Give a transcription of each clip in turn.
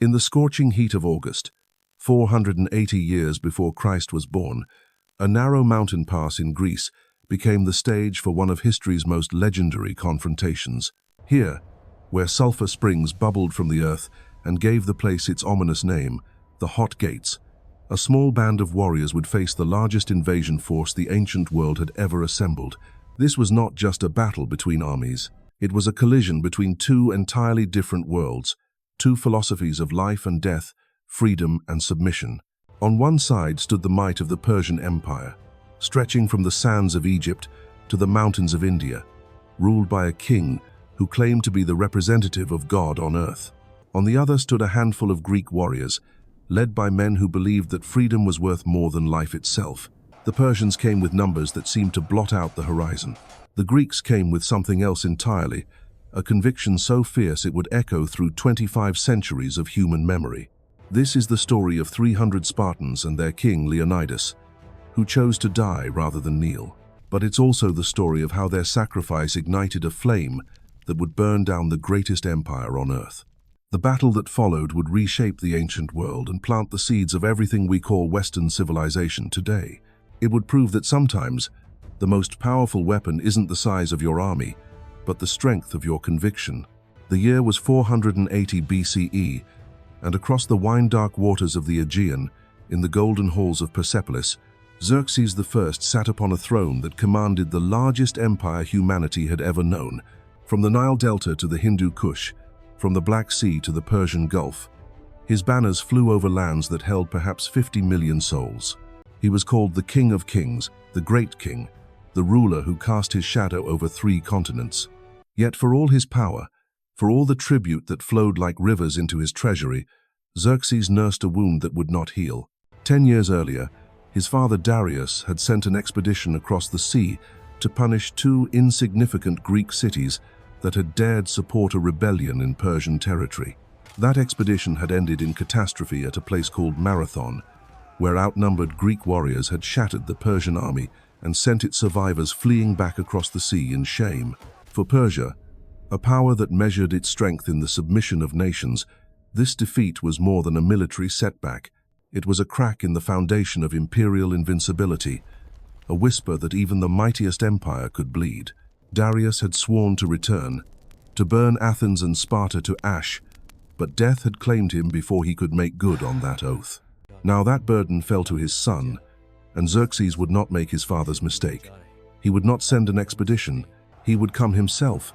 In the scorching heat of August, 480 years before Christ was born, a narrow mountain pass in Greece became the stage for one of history's most legendary confrontations. Here, where sulfur springs bubbled from the earth and gave the place its ominous name, the Hot Gates, a small band of warriors would face the largest invasion force the ancient world had ever assembled. This was not just a battle between armies. It was a collision between two entirely different worlds, two philosophies of life and death, freedom and submission. On one side stood the might of the Persian Empire, stretching from the sands of Egypt to the mountains of India, ruled by a king who claimed to be the representative of God on earth. On the other stood a handful of Greek warriors, led by men who believed that freedom was worth more than life itself. The Persians came with numbers that seemed to blot out the horizon. The Greeks came with something else entirely, a conviction so fierce it would echo through 25 centuries of human memory. This is the story of 300 Spartans and their king Leonidas, who chose to die rather than kneel. But it's also the story of how their sacrifice ignited a flame that would burn down the greatest empire on earth. The battle that followed would reshape the ancient world and plant the seeds of everything we call Western civilization today. It would prove that sometimes the most powerful weapon isn't the size of your army, but the strength of your conviction. The year was 480 BCE, and across the wine-dark waters of the Aegean, in the golden halls of Persepolis, Xerxes I sat upon a throne that commanded the largest empire humanity had ever known. From the Nile Delta to the Hindu Kush, from the Black Sea to the Persian Gulf, his banners flew over lands that held perhaps 50 million souls. He was called the King of Kings, the Great King, the ruler who cast his shadow over 3 continents. Yet for all his power, for all the tribute that flowed like rivers into his treasury, Xerxes nursed a wound that would not heal. 10 years earlier, his father Darius had sent an expedition across the sea to punish 2 insignificant Greek cities that had dared support a rebellion in Persian territory. That expedition had ended in catastrophe at a place called Marathon, where outnumbered Greek warriors had shattered the Persian army and sent its survivors fleeing back across the sea in shame. For Persia, a power that measured its strength in the submission of nations, this defeat was more than a military setback. It was a crack in the foundation of imperial invincibility, a whisper that even the mightiest empire could bleed. Darius had sworn to return, to burn Athens and Sparta to ash, but death had claimed him before he could make good on that oath. Now that burden fell to his son, and Xerxes would not make his father's mistake. He would not send an expedition. He would come himself,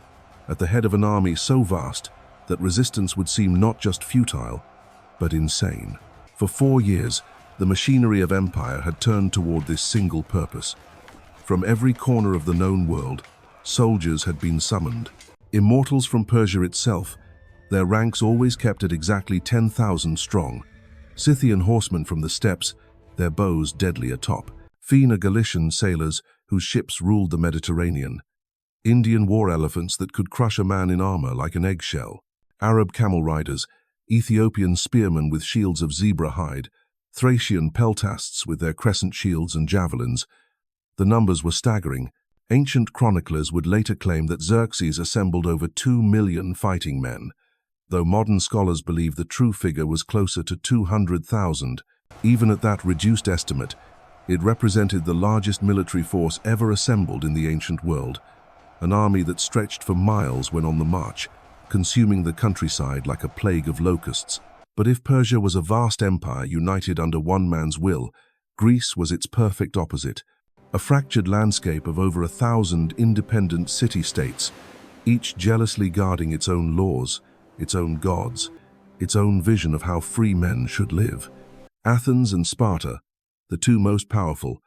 at the head of an army so vast that resistance would seem not just futile, but insane. For 4 years, the machinery of empire had turned toward this single purpose. From every corner of the known world, soldiers had been summoned. Immortals from Persia itself, their ranks always kept at exactly 10,000 strong. Scythian horsemen from the steppes, their bows deadly atop. Galician sailors whose ships ruled the Mediterranean. Indian war elephants that could crush a man in armor like an eggshell. Arab camel riders, Ethiopian spearmen with shields of zebra hide, Thracian peltasts with their crescent shields and javelins. The numbers were staggering. Ancient chroniclers would later claim that Xerxes assembled over 2 million fighting men, though modern scholars believe the true figure was closer to 200,000. Even at that reduced estimate, it represented the largest military force ever assembled in the ancient world, an army that stretched for miles when on the march, consuming the countryside like a plague of locusts. But if Persia was a vast empire united under one man's will, Greece was its perfect opposite. A fractured landscape of over 1,000 independent city-states, each jealously guarding its own laws, its own gods, its own vision of how free men should live. Athens and Sparta, the 2 most powerful,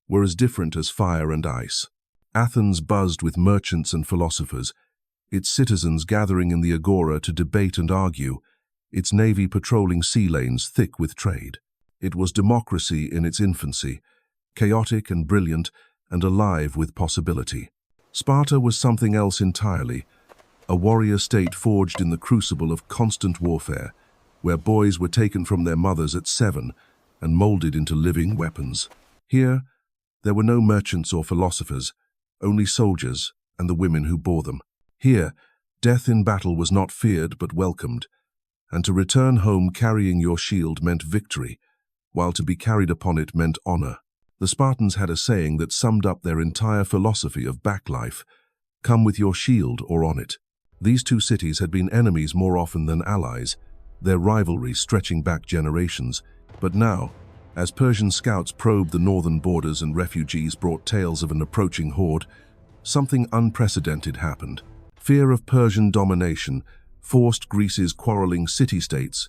were as different as fire and ice. Athens buzzed with merchants and philosophers, its citizens gathering in the agora to debate and argue, its navy patrolling sea lanes thick with trade. It was democracy in its infancy, chaotic and brilliant and alive with possibility. Sparta was something else entirely, a warrior state forged in the crucible of constant warfare, where boys were taken from their mothers at 7 and molded into living weapons. Here, there were no merchants or philosophers, only soldiers and the women who bore them. Here, death in battle was not feared but welcomed, and to return home carrying your shield meant victory, while to be carried upon it meant honor. The Spartans had a saying that summed up their entire philosophy of backlife: come with your shield or on it. These two cities had been enemies more often than allies, their rivalry stretching back generations. But now, as Persian scouts probed the northern borders and refugees brought tales of an approaching horde, something unprecedented happened. Fear of Persian domination forced Greece's quarreling city-states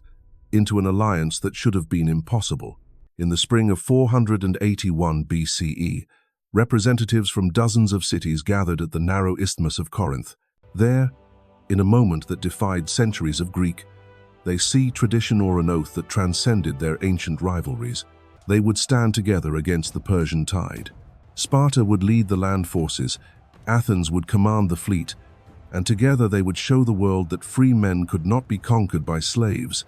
into an alliance that should have been impossible. In the spring of 481 BCE, representatives from dozens of cities gathered at the narrow isthmus of Corinth. There, in a moment that defied centuries of Greek, they see tradition or an oath that transcended their ancient rivalries. They would stand together against the Persian tide. Sparta would lead the land forces, Athens would command the fleet, and together they would show the world that free men could not be conquered by slaves,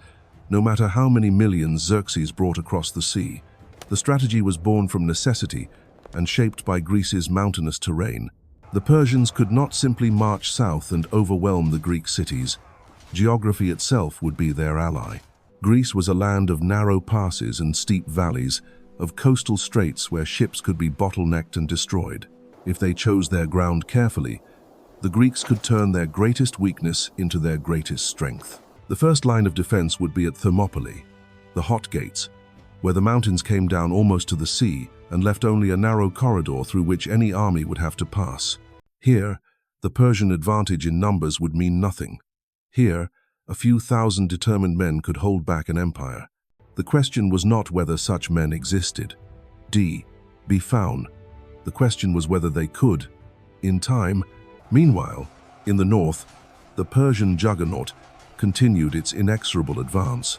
no matter how many millions Xerxes brought across the sea. The strategy was born from necessity and shaped by Greece's mountainous terrain. The Persians could not simply march south and overwhelm the Greek cities. Geography itself would be their ally. Greece was a land of narrow passes and steep valleys, of coastal straits where ships could be bottlenecked and destroyed. If they chose their ground carefully, the Greeks could turn their greatest weakness into their greatest strength. The first line of defense would be at Thermopylae, the Hot Gates, where the mountains came down almost to the sea and left only a narrow corridor through which any army would have to pass. Here, the Persian advantage in numbers would mean nothing. Here, a few thousand determined men could hold back an empire. The question was not whether such men existed. Be found. The question was whether they could, in time. Meanwhile, in the north, the Persian juggernaut continued its inexorable advance.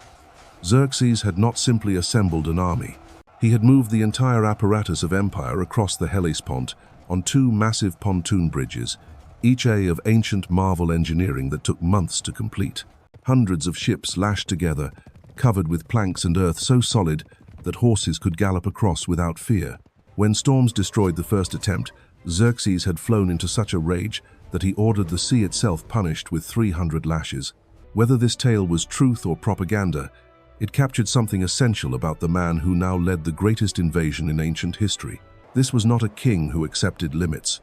Xerxes had not simply assembled an army. He had moved the entire apparatus of empire across the Hellespont on two massive pontoon bridges, each of ancient marvel engineering that took months to complete. Hundreds of ships lashed together, covered with planks and earth so solid that horses could gallop across without fear. When storms destroyed the first attempt, Xerxes had flown into such a rage that he ordered the sea itself punished with 300 lashes. Whether this tale was truth or propaganda, it captured something essential about the man who now led the greatest invasion in ancient history. This was not a king who accepted limits,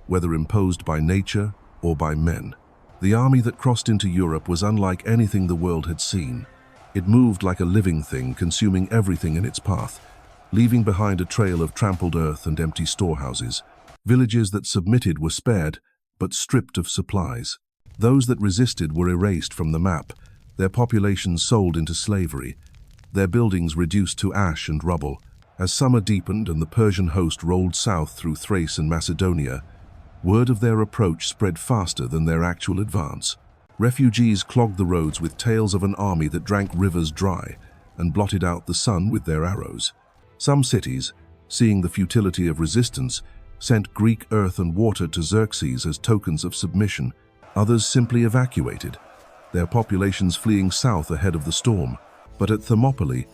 whether imposed by nature or by men. The army that crossed into Europe was unlike anything the world had seen. It moved like a living thing, consuming everything in its path, leaving behind a trail of trampled earth and empty storehouses. Villages that submitted were spared, but stripped of supplies. Those that resisted were erased from the map, their populations sold into slavery, their buildings reduced to ash and rubble. As summer deepened and the Persian host rolled south through Thrace and Macedonia, word of their approach spread faster than their actual advance. Refugees clogged the roads with tales of an army that drank rivers dry and blotted out the sun with their arrows. Some cities, seeing the futility of resistance, sent Greek earth and water to Xerxes as tokens of submission. Others simply evacuated, their populations fleeing south ahead of the storm. But at Thermopylae,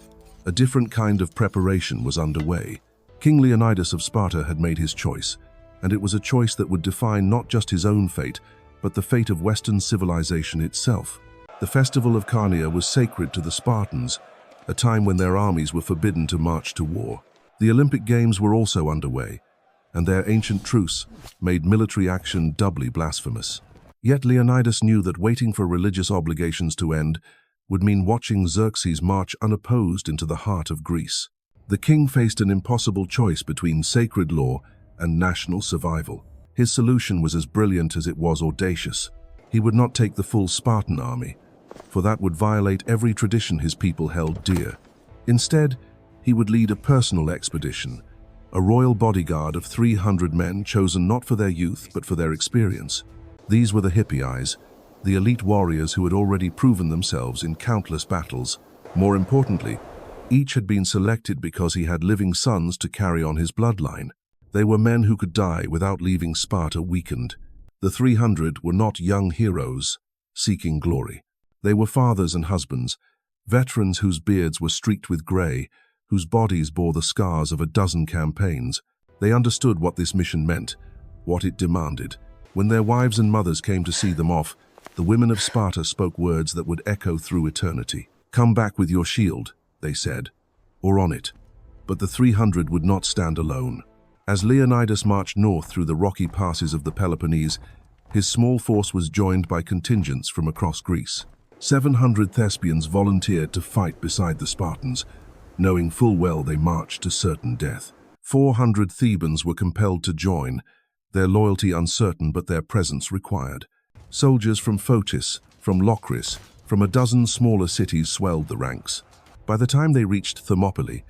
a different kind of preparation was underway. King Leonidas of Sparta had made his choice, and it was a choice that would define not just his own fate, but the fate of Western civilization itself. The festival of Carneia was sacred to the Spartans, a time when their armies were forbidden to march to war. The Olympic Games were also underway, and their ancient truce made military action doubly blasphemous. Yet Leonidas knew that waiting for religious obligations to end would mean watching Xerxes march unopposed into the heart of Greece. The king faced an impossible choice between sacred law and national survival. His solution was as brilliant as it was audacious. He would not take the full Spartan army, for that would violate every tradition his people held dear. Instead, he would lead a personal expedition, a royal bodyguard of 300 men chosen not for their youth but for their experience. These were the Hippies, the elite warriors who had already proven themselves in countless battles. More importantly, each had been selected because he had living sons to carry on his bloodline. They were men who could die without leaving Sparta weakened. The 300 were not young heroes seeking glory. They were fathers and husbands, veterans whose beards were streaked with grey, whose bodies bore the scars of a dozen campaigns. They understood what this mission meant, what it demanded. When their wives and mothers came to see them off, The women of Sparta spoke words that would echo through eternity. "Come back with your shield," they said, "or on it." But the 300 would not stand alone. As Leonidas marched north through the rocky passes of the Peloponnese, his small force was joined by contingents from across Greece. 700 Thespians volunteered to fight beside the Spartans, knowing full well they marched to certain death. 400 Thebans were compelled to join, their loyalty uncertain but their presence required. Soldiers from Phocis, from Locris, from a dozen smaller cities swelled the ranks. By the time they reached Thermopylae,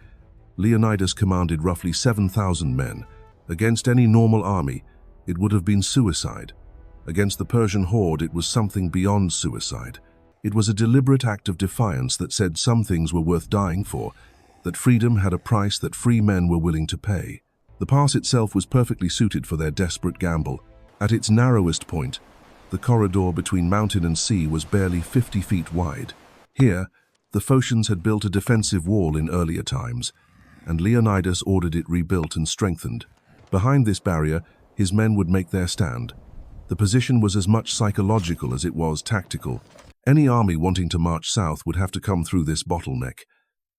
Leonidas commanded roughly 7,000 men. Against any normal army, it would have been suicide. Against the Persian horde, it was something beyond suicide. It was a deliberate act of defiance that said some things were worth dying for, that freedom had a price that free men were willing to pay. The pass itself was perfectly suited for their desperate gamble. At its narrowest point, the corridor between mountain and sea was barely 50 feet wide. Here, the Phocians had built a defensive wall in earlier times, and Leonidas ordered it rebuilt and strengthened. Behind this barrier, his men would make their stand. The position was as much psychological as it was tactical. Any army wanting to march south would have to come through this bottleneck,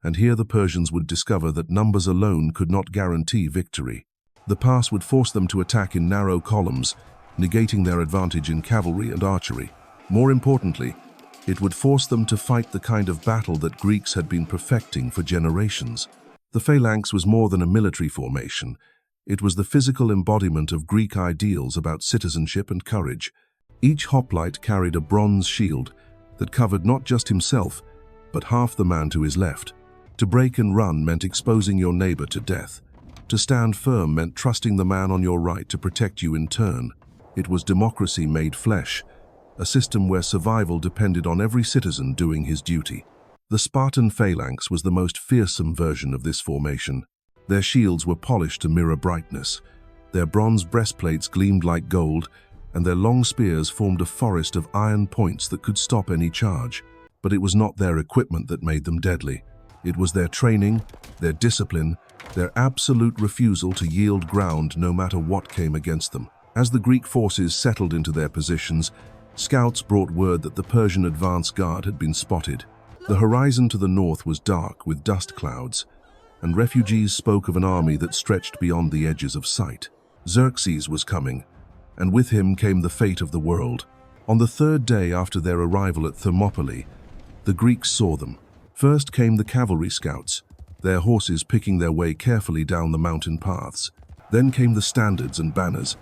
and here the Persians would discover that numbers alone could not guarantee victory. The pass would force them to attack in narrow columns, negating their advantage in cavalry and archery. More importantly, it would force them to fight the kind of battle that Greeks had been perfecting for generations. The phalanx was more than a military formation. It was the physical embodiment of Greek ideals about citizenship and courage. Each hoplite carried a bronze shield that covered not just himself, but half the man to his left. To break and run meant exposing your neighbor to death. To stand firm meant trusting the man on your right to protect you in turn. It was democracy made flesh, a system where survival depended on every citizen doing his duty. The Spartan phalanx was the most fearsome version of this formation. Their shields were polished to mirror brightness. Their bronze breastplates gleamed like gold, and their long spears formed a forest of iron points that could stop any charge. But it was not their equipment that made them deadly. It was their training, their discipline, their absolute refusal to yield ground no matter what came against them. As the Greek forces settled into their positions, scouts brought word that the Persian advance guard had been spotted. The horizon to the north was dark with dust clouds, and refugees spoke of an army that stretched beyond the edges of sight. Xerxes was coming, and with him came the fate of the world. On the third day after their arrival at Thermopylae, the Greeks saw them. First came the cavalry scouts, their horses picking their way carefully down the mountain paths. Then came the standards and banners,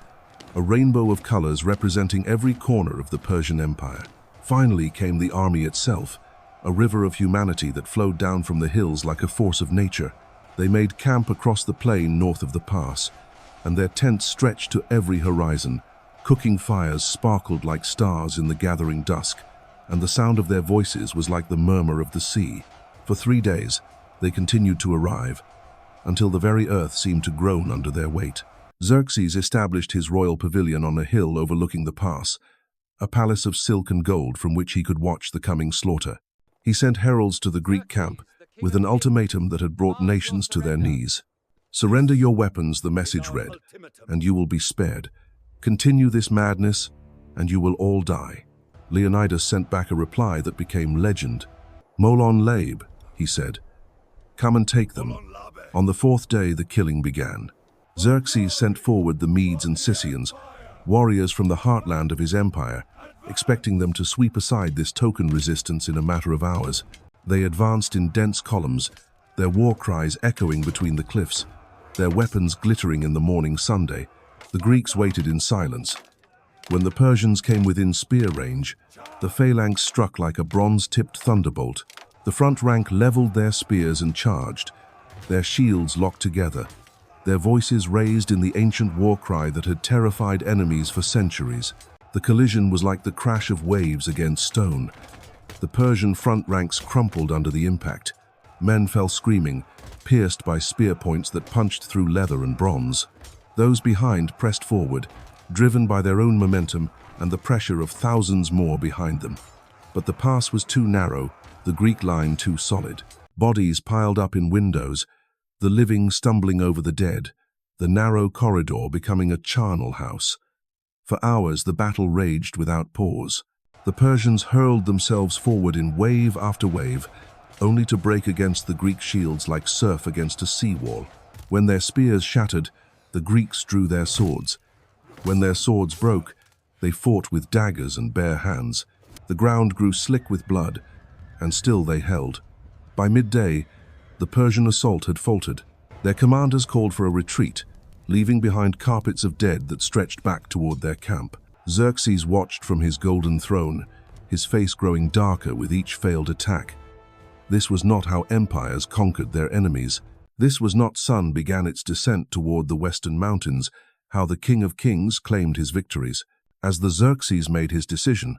a rainbow of colors representing every corner of the Persian Empire. Finally came the army itself, a river of humanity that flowed down from the hills like a force of nature. They made camp across the plain north of the pass, and their tents stretched to every horizon. Cooking fires sparkled like stars in the gathering dusk, and the sound of their voices was like the murmur of the sea. For 3 days, they continued to arrive, until the very earth seemed to groan under their weight. Xerxes established his royal pavilion on a hill overlooking the pass, a palace of silk and gold from which he could watch the coming slaughter. He sent heralds to the Greek camp with an ultimatum that had brought nations to their knees. "Surrender your weapons," the message read, "and you will be spared. Continue this madness, and you will all die." Leonidas sent back a reply that became legend. "Molon Labe," he said. "Come and take them." On the 4th day, the killing began. Xerxes sent forward the Medes and Scythians, warriors from the heartland of his empire, expecting them to sweep aside this token resistance in a matter of hours. They advanced in dense columns, their war cries echoing between the cliffs, their weapons glittering in the morning sunday. The Greeks waited in silence. When the Persians came within spear range, the phalanx struck like a bronze-tipped thunderbolt. The front rank leveled their spears and charged, their shields locked together, their voices raised in the ancient war cry that had terrified enemies for centuries. The collision was like the crash of waves against stone. The Persian front ranks crumpled under the impact. Men fell screaming, pierced by spear points that punched through leather and bronze. Those behind pressed forward, driven by their own momentum and the pressure of thousands more behind them. But the pass was too narrow, the Greek line too solid. Bodies piled up in windows, the living stumbling over the dead, the narrow corridor becoming a charnel house. For hours the battle raged without pause. The Persians hurled themselves forward in wave after wave, only to break against the Greek shields like surf against a seawall. When their spears shattered, the Greeks drew their swords. When their swords broke, they fought with daggers and bare hands. The ground grew slick with blood, and still they held. By midday, the Persian assault had faltered. Their commanders called for a retreat, leaving behind carpets of dead that stretched back toward their camp. Xerxes watched from his golden throne, his face growing darker with each failed attack. This was not how empires conquered their enemies. This was not sun began its descent toward the western mountains, how the King of Kings claimed his victories. As the Xerxes made his decision,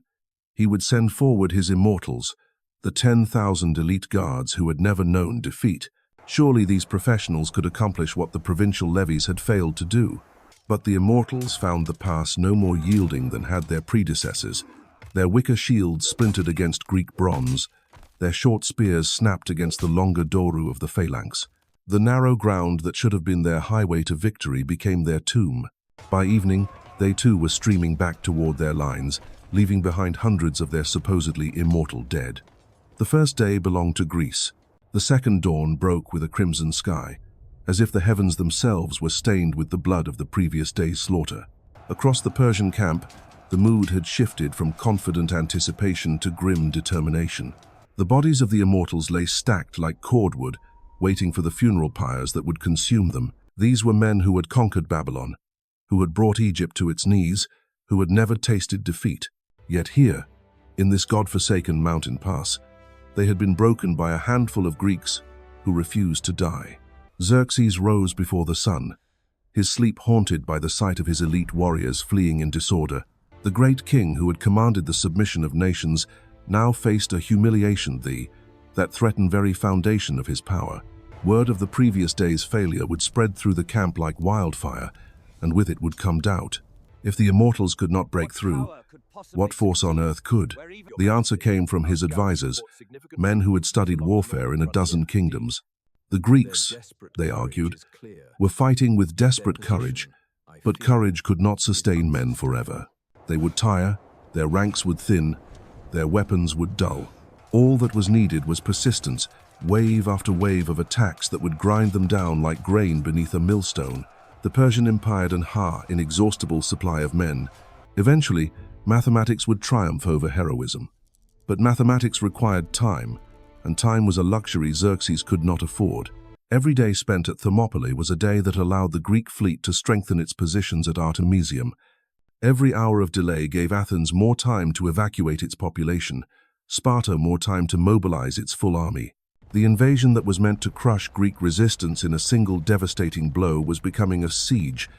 he would send forward his Immortals, the 10,000 elite guards who had never known defeat. Surely these professionals could accomplish what the provincial levies had failed to do. But the Immortals found the pass no more yielding than had their predecessors. Their wicker shields splintered against Greek bronze. Their short spears snapped against the longer doru of the phalanx. The narrow ground that should have been their highway to victory became their tomb. By evening, they too were streaming back toward their lines, leaving behind hundreds of their supposedly immortal dead. The first day belonged to Greece. The second dawn broke with a crimson sky, as if the heavens themselves were stained with the blood of the previous day's slaughter. Across the Persian camp, the mood had shifted from confident anticipation to grim determination. The bodies of the Immortals lay stacked like cordwood, waiting for the funeral pyres that would consume them. These were men who had conquered Babylon, who had brought Egypt to its knees, who had never tasted defeat. Yet here, in this god-forsaken mountain pass, they had been broken by a handful of Greeks who refused to die. Xerxes rose before the sun, his sleep haunted by the sight of his elite warriors fleeing in disorder. The great king who had commanded the submission of nations now faced a humiliation that threatened very foundation of his power. Word of the previous day's failure would spread through the camp like wildfire, and with it would come doubt. If the Immortals could not break through, what force on earth could? The answer came from his advisors, men who had studied warfare in a dozen kingdoms. The Greeks, they argued, were fighting with desperate courage, but courage could not sustain men forever. They would tire, their ranks would thin, their weapons would dull. All that was needed was persistence, wave after wave of attacks that would grind them down like grain beneath a millstone. The Persian Empire had an inexhaustible supply of men. Eventually, mathematics would triumph over heroism. But mathematics required time, and time was a luxury Xerxes could not afford. Every day spent at Thermopylae was a day that allowed the Greek fleet to strengthen its positions at Artemisium. Every hour of delay gave Athens more time to evacuate its population, Sparta more time to mobilize its full army. The invasion that was meant to crush Greek resistance in a single devastating blow was becoming a siege,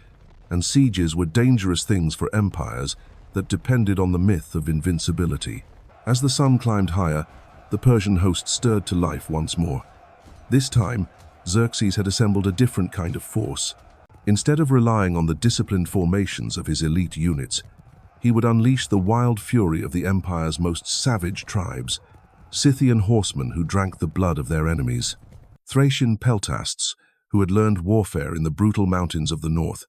and sieges were dangerous things for empires that depended on the myth of invincibility. As the sun climbed higher, the Persian host stirred to life once more. This time, Xerxes had assembled a different kind of force. Instead of relying on the disciplined formations of his elite units, he would unleash the wild fury of the empire's most savage tribes, Scythian horsemen who drank the blood of their enemies, Thracian peltasts who had learned warfare in the brutal mountains of the north,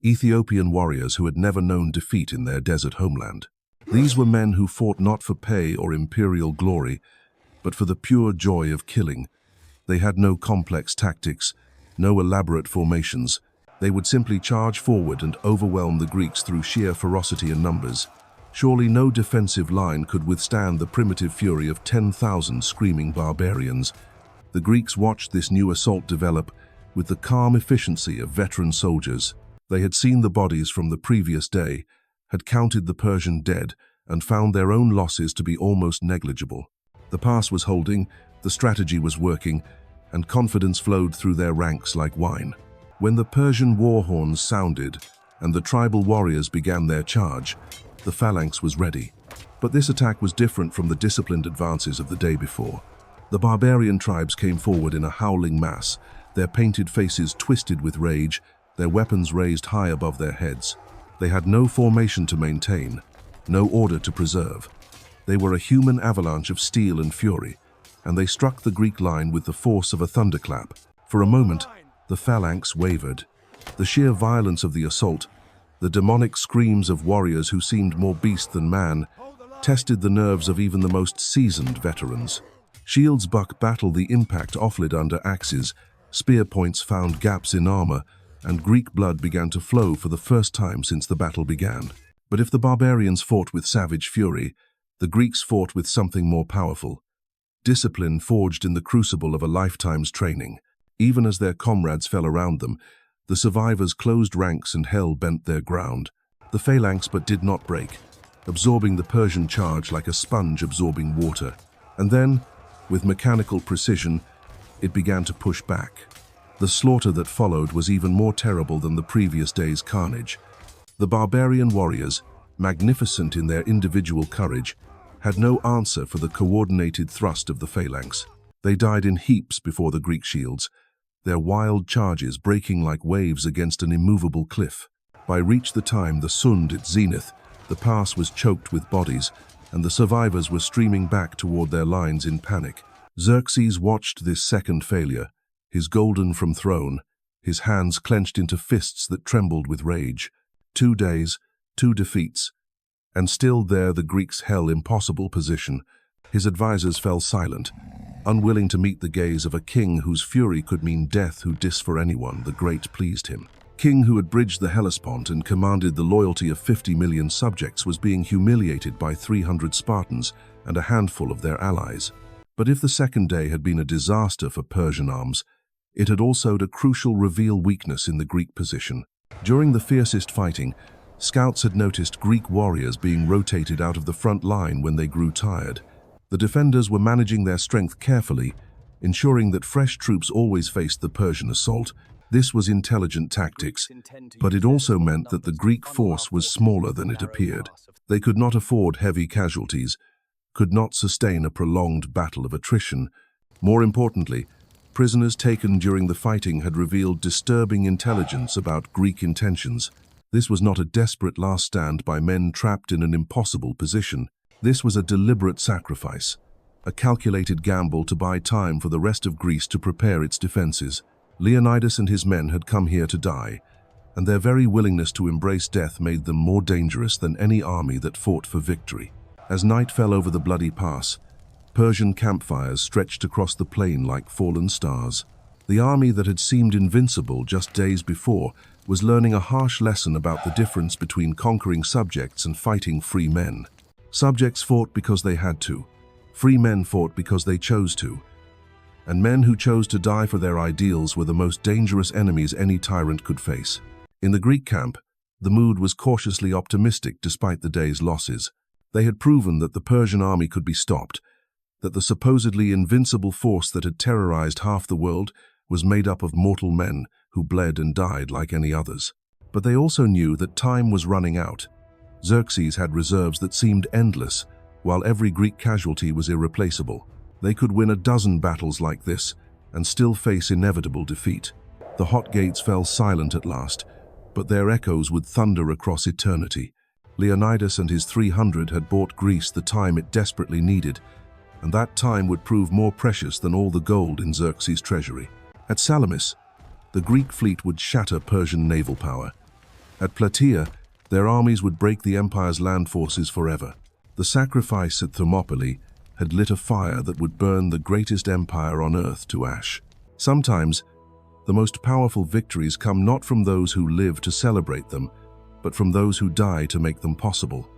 Ethiopian warriors who had never known defeat in their desert homeland. These were men who fought not for pay or imperial glory, but for the pure joy of killing. They had no complex tactics, no elaborate formations. They would simply charge forward and overwhelm the Greeks through sheer ferocity and numbers. Surely no defensive line could withstand the primitive fury of 10,000 screaming barbarians. The Greeks watched this new assault develop with the calm efficiency of veteran soldiers. They had seen the bodies from the previous day, had counted the Persian dead, and found their own losses to be almost negligible. The pass was holding, the strategy was working, and confidence flowed through their ranks like wine. When the Persian war horns sounded and the tribal warriors began their charge, the phalanx was ready. But this attack was different from the disciplined advances of the day before. The barbarian tribes came forward in a howling mass, their painted faces twisted with rage, their weapons raised high above their heads. They had no formation to maintain, no order to preserve. They were a human avalanche of steel and fury, and they struck the Greek line with the force of a thunderclap. For a moment, the phalanx wavered. The sheer violence of the assault, the demonic screams of warriors who seemed more beast than man, tested the nerves of even the most seasoned veterans. Shields battled the impact offled under axes, spear points found gaps in armor, and Greek blood began to flow for the first time since the battle began. But if the barbarians fought with savage fury, the Greeks fought with something more powerful. Discipline forged in the crucible of a lifetime's training. Even as their comrades fell around them, the survivors closed ranks and hell bent their ground. The phalanx but did not break, absorbing the Persian charge like a sponge absorbing water. And then, with mechanical precision, it began to push back. The slaughter that followed was even more terrible than the previous day's carnage. The barbarian warriors, magnificent in their individual courage, had no answer for the coordinated thrust of the phalanx. They died in heaps before the Greek shields, their wild charges breaking like waves against an immovable cliff. By reach the time the Sund at zenith, the pass was choked with bodies, and the survivors were streaming back toward their lines in panic. Xerxes watched this second failure, his golden from throne, his hands clenched into fists that trembled with rage. 2 days, 2 defeats, and still there the Greeks held impossible position. His advisors fell silent, unwilling to meet the gaze of a king whose fury could mean death. Who dis for anyone the great pleased him. King who had bridged the Hellespont and commanded the loyalty of 50 million subjects was being humiliated by 300 Spartans and a handful of their allies. But if the second day had been a disaster for Persian arms, it had also a crucial reveal weakness in the Greek position. During the fiercest fighting, scouts had noticed Greek warriors being rotated out of the front line when they grew tired. The defenders were managing their strength carefully, ensuring that fresh troops always faced the Persian assault. This was intelligent tactics, but it also meant that the Greek force was smaller than it appeared. They could not afford heavy casualties, could not sustain a prolonged battle of attrition. More importantly, prisoners taken during the fighting had revealed disturbing intelligence about Greek intentions. This was not a desperate last stand by men trapped in an impossible position. This was a deliberate sacrifice, a calculated gamble to buy time for the rest of Greece to prepare its defenses. Leonidas and his men had come here to die, and their very willingness to embrace death made them more dangerous than any army that fought for victory. As night fell over the bloody pass, Persian campfires stretched across the plain like fallen stars. The army that had seemed invincible just days before was learning a harsh lesson about the difference between conquering subjects and fighting free men. Subjects fought because they had to. Free men fought because they chose to. And men who chose to die for their ideals were the most dangerous enemies any tyrant could face. In the Greek camp, the mood was cautiously optimistic despite the day's losses. They had proven that the Persian army could be stopped, that the supposedly invincible force that had terrorized half the world was made up of mortal men who bled and died like any others. But they also knew that time was running out. Xerxes had reserves that seemed endless, while every Greek casualty was irreplaceable. They could win a dozen battles like this and still face inevitable defeat. The hot gates fell silent at last, but their echoes would thunder across eternity. Leonidas and his 300 had bought Greece the time it desperately needed, and that time would prove more precious than all the gold in Xerxes' treasury. At Salamis, the Greek fleet would shatter Persian naval power. At Plataea, their armies would break the empire's land forces forever. The sacrifice at Thermopylae had lit a fire that would burn the greatest empire on earth to ash. Sometimes, the most powerful victories come not from those who live to celebrate them, but from those who die to make them possible.